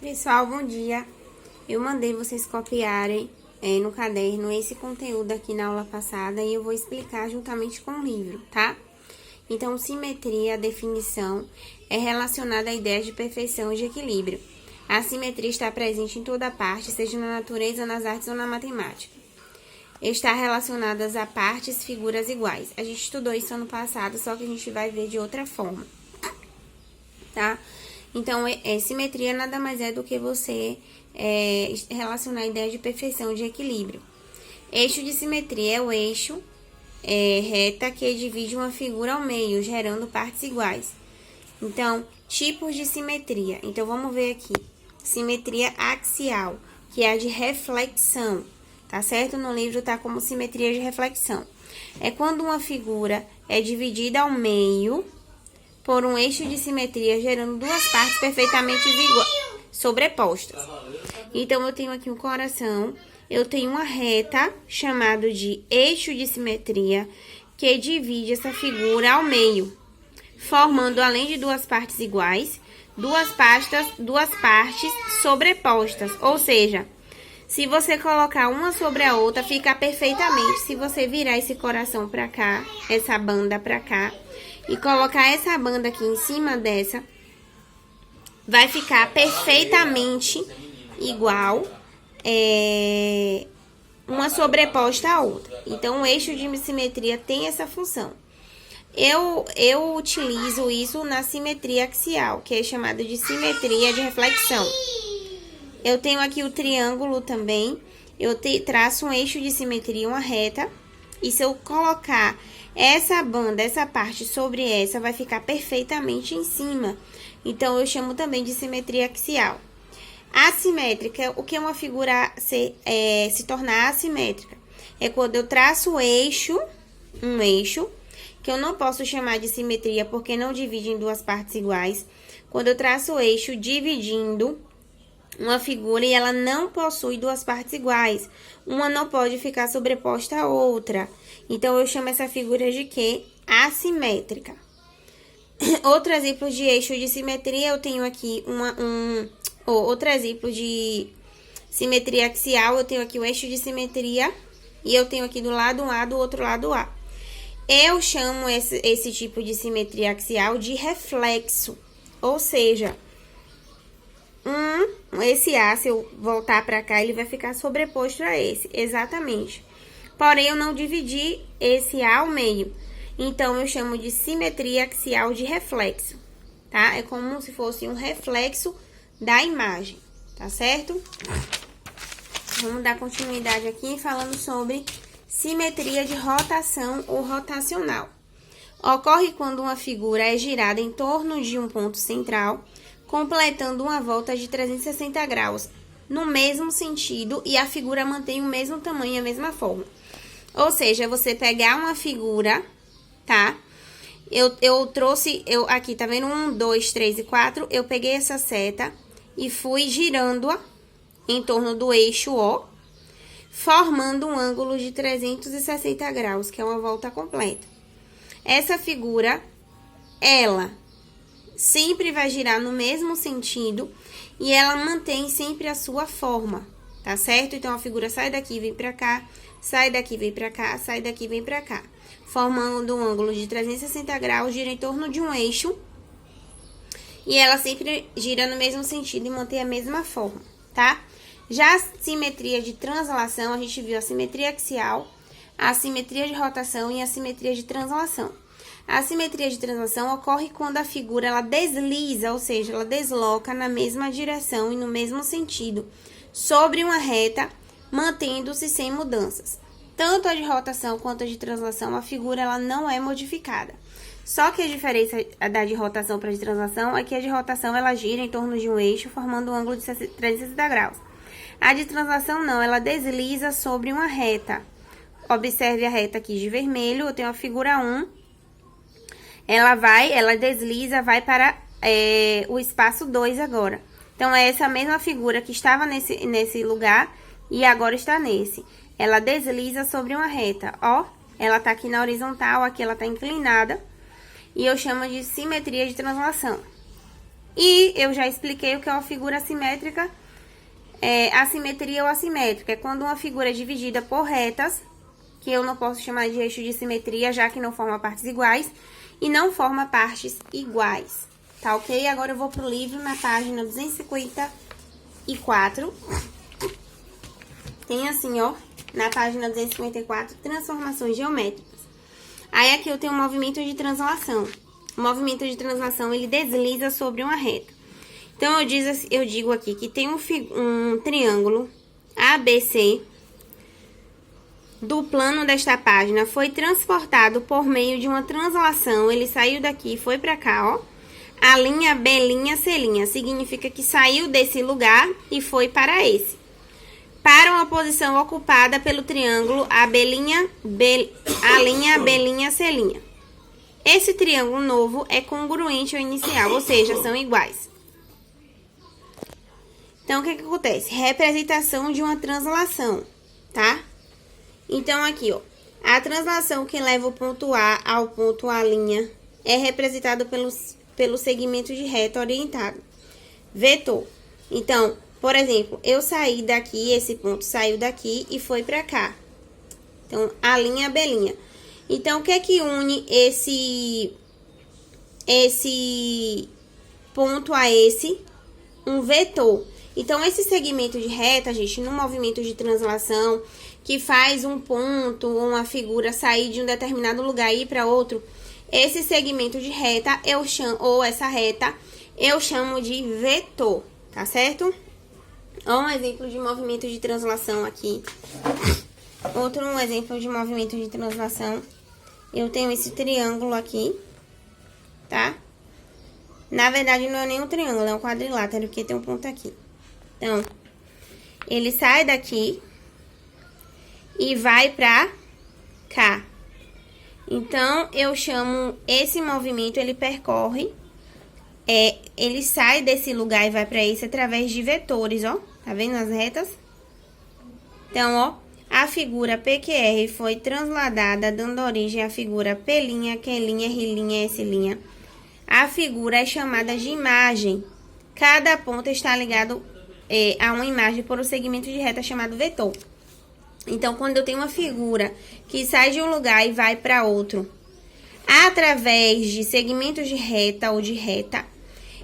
Pessoal, bom dia. Eu mandei vocês copiarem no caderno esse conteúdo aqui na aula passada e eu vou explicar juntamente com o livro, tá? Então, simetria, a definição, é relacionada à ideia de perfeição e de equilíbrio. A simetria está presente em toda parte, seja na natureza, nas artes ou na matemática. Está relacionada a partes, figuras iguais. A gente estudou isso ano passado, só que a gente vai ver de outra forma, tá? Então, simetria nada mais é do que você relacionar a ideia de perfeição, de equilíbrio. Eixo de simetria é o eixo reta que divide uma figura ao meio, gerando partes iguais. Então, tipos de simetria. Então, vamos ver aqui. Simetria axial, que é a de reflexão, tá certo? No livro tá como simetria de reflexão. É quando uma figura é dividida ao meio por um eixo de simetria, gerando duas partes perfeitamente sobrepostas. Então, eu tenho aqui um coração, eu tenho uma reta, chamado de eixo de simetria, que divide essa figura ao meio, formando, além de duas partes iguais, duas partes sobrepostas. Ou seja, se você colocar uma sobre a outra, fica perfeitamente. Se você virar esse coração pra cá, essa banda pra cá, e colocar essa banda aqui em cima dessa, vai ficar perfeitamente igual, uma sobreposta à outra. Então, o eixo de simetria tem essa função. Eu utilizo isso na simetria axial, que é chamada de simetria de reflexão. Eu tenho aqui o triângulo também. Eu traço um eixo de simetria, uma reta. E se eu colocar essa banda, essa parte sobre essa, vai ficar perfeitamente em cima. Então, eu chamo também de simetria axial. Assimétrica, o que é uma figura se tornar assimétrica? É quando eu traço um eixo, que eu não posso chamar de simetria porque não divide em duas partes iguais. Quando eu traço o eixo dividindo uma figura e ela não possui duas partes iguais. Uma não pode ficar sobreposta à outra. Então, eu chamo essa figura de quê? Assimétrica. Outro exemplo de eixo de simetria, eu tenho aqui outro exemplo de simetria axial, eu tenho aqui o eixo de simetria e eu tenho aqui do lado A, do outro lado A. Eu chamo esse tipo de simetria axial de reflexo, ou seja, esse A, se eu voltar para cá, ele vai ficar sobreposto a esse, exatamente. Porém, eu não dividi esse A ao meio, então eu chamo de simetria axial de reflexo, tá? É como se fosse um reflexo da imagem, tá certo? Vamos dar continuidade aqui falando sobre simetria de rotação ou rotacional. Ocorre quando uma figura é girada em torno de um ponto central, completando uma volta de 360 graus, no mesmo sentido, e a figura mantém o mesmo tamanho e a mesma forma. Ou seja, você pegar uma figura, tá? Aqui, tá vendo? 1, 2, 3 e 4. Eu peguei essa seta e fui girando-a em torno do eixo O, formando um ângulo de 360 graus, que é uma volta completa. Essa figura, ela sempre vai girar no mesmo sentido e ela mantém sempre a sua forma, tá certo? Então, a figura sai daqui e vem pra cá, sai daqui, vem pra cá, sai daqui, vem pra cá, formando um ângulo de 360 graus, gira em torno de um eixo e ela sempre gira no mesmo sentido e mantém a mesma forma, tá? Já a simetria de translação, a gente viu a simetria axial, a simetria de rotação e a simetria de translação. A simetria de translação ocorre quando a figura ela desliza, ou seja, ela desloca na mesma direção e no mesmo sentido, sobre uma reta, mantendo-se sem mudanças. Tanto a de rotação quanto a de translação, a figura ela não é modificada. Só que a diferença da de rotação para a de translação é que a de rotação ela gira em torno de um eixo, formando um ângulo de 360 graus. A de translação não, ela desliza sobre uma reta. Observe a reta aqui de vermelho, eu tenho a figura 1. Ela desliza, vai para o espaço 2 agora. Então, é essa mesma figura que estava nesse lugar e agora está nesse. Ela desliza sobre uma reta, ó. Ela tá aqui na horizontal, aqui ela tá inclinada. E eu chamo de simetria de translação. E eu já expliquei o que é uma figura assimétrica. Assimetria ou assimétrica é quando uma figura é dividida por retas, que eu não posso chamar de eixo de simetria, já que não forma partes iguais, e não forma partes iguais, tá ok? Agora eu vou pro livro na página 254. Tem assim, ó, na página 254, transformações geométricas. Aí aqui eu tenho um movimento de translação. O movimento de translação, ele desliza sobre uma reta. Então, eu digo aqui que tem um triângulo ABC do plano desta página, foi transportado por meio de uma translação. Ele saiu daqui e foi pra cá, ó. A linha B', C', significa que saiu desse lugar e foi para esse. Para uma posição ocupada pelo triângulo a linha B', C'. Esse triângulo novo é congruente ao inicial, ou seja, são iguais. Então, o que acontece? Representação de uma translação, tá? Então, aqui, ó. A translação que leva o ponto A ao ponto A' é representado pelo segmento de reta orientado. Vetor. Então, por exemplo, eu saí daqui, esse ponto saiu daqui e foi pra cá. Então, a linha B'. Então, o que é que une esse ponto a esse? Um vetor. Então, esse segmento de reta, gente, no movimento de translação, que faz um ponto ou uma figura sair de um determinado lugar e ir para outro, esse segmento de reta, essa reta, eu chamo de vetor, tá certo? Ó, um exemplo de movimento de translação aqui. Outro exemplo de movimento de translação. Eu tenho esse triângulo aqui, tá? Na verdade, não é nem um triângulo, é um quadrilátero, porque tem um ponto aqui. Então, ele sai daqui e vai pra cá. Então, eu chamo esse movimento, ele percorre, ele sai desse lugar e vai pra esse através de vetores, ó. Tá vendo as retas? Então, ó, a figura PQR foi transladada, dando origem à figura P', Q', R', S'. A figura é chamada de imagem. Cada ponto está ligado a uma imagem por um segmento de reta chamado vetor. Então, quando eu tenho uma figura que sai de um lugar e vai para outro, através de segmentos de reta ou de reta,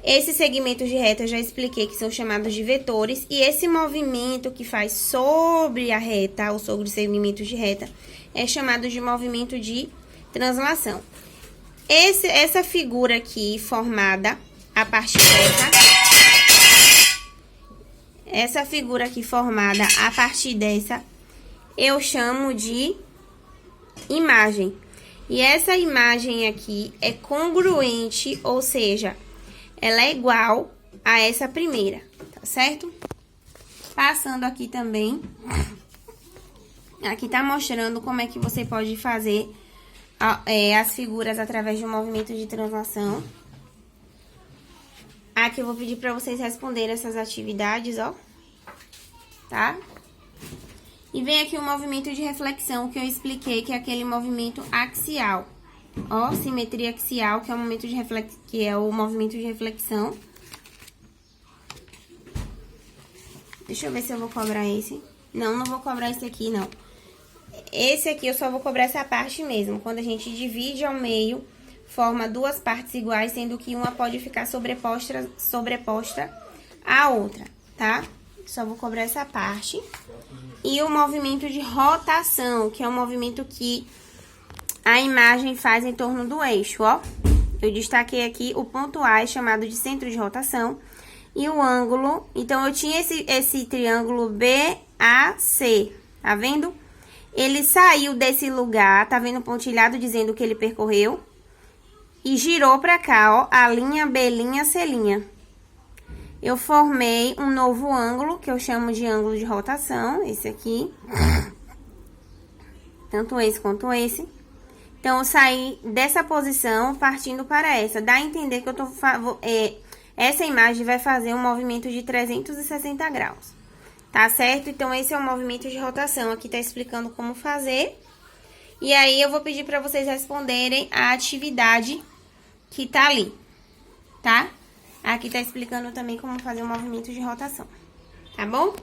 esses segmentos de reta eu já expliquei que são chamados de vetores, e esse movimento que faz sobre a reta ou sobre os segmentos de reta é chamado de movimento de translação. Essa figura aqui formada a partir dessa, eu chamo de imagem. E essa imagem aqui é congruente, ou seja, ela é igual a essa primeira, tá certo? Passando aqui também, aqui tá mostrando como é que você pode fazer as figuras através de um movimento de translação. Aqui eu vou pedir pra vocês responderem essas atividades, ó, tá? E vem aqui o movimento de reflexão, que eu expliquei, que é aquele movimento axial. Ó, simetria axial, que é o movimento de reflexão. Deixa eu ver se eu vou cobrar esse. Não, não vou cobrar esse aqui, não. Esse aqui eu só vou cobrar essa parte mesmo. Quando a gente divide ao meio, forma duas partes iguais, sendo que uma pode ficar sobreposta à outra, tá? Só vou cobrar essa parte. E o movimento de rotação, que é um movimento que a imagem faz em torno do eixo, ó. Eu destaquei aqui o ponto A, é chamado de centro de rotação. E o ângulo, então eu tinha esse triângulo BAC, tá vendo? Ele saiu desse lugar, tá vendo o pontilhado dizendo que ele percorreu? E girou pra cá, ó, a linha B', C'. Eu formei um novo ângulo, que eu chamo de ângulo de rotação, esse aqui. Tanto esse quanto esse. Então, eu saí dessa posição partindo para essa. Dá a entender que essa imagem vai fazer um movimento de 360 graus. Tá certo? Então, esse é o movimento de rotação. Aqui tá explicando como fazer. E aí, eu vou pedir para vocês responderem a atividade que tá ali, tá? Aqui tá explicando também como fazer o movimento de rotação, tá bom?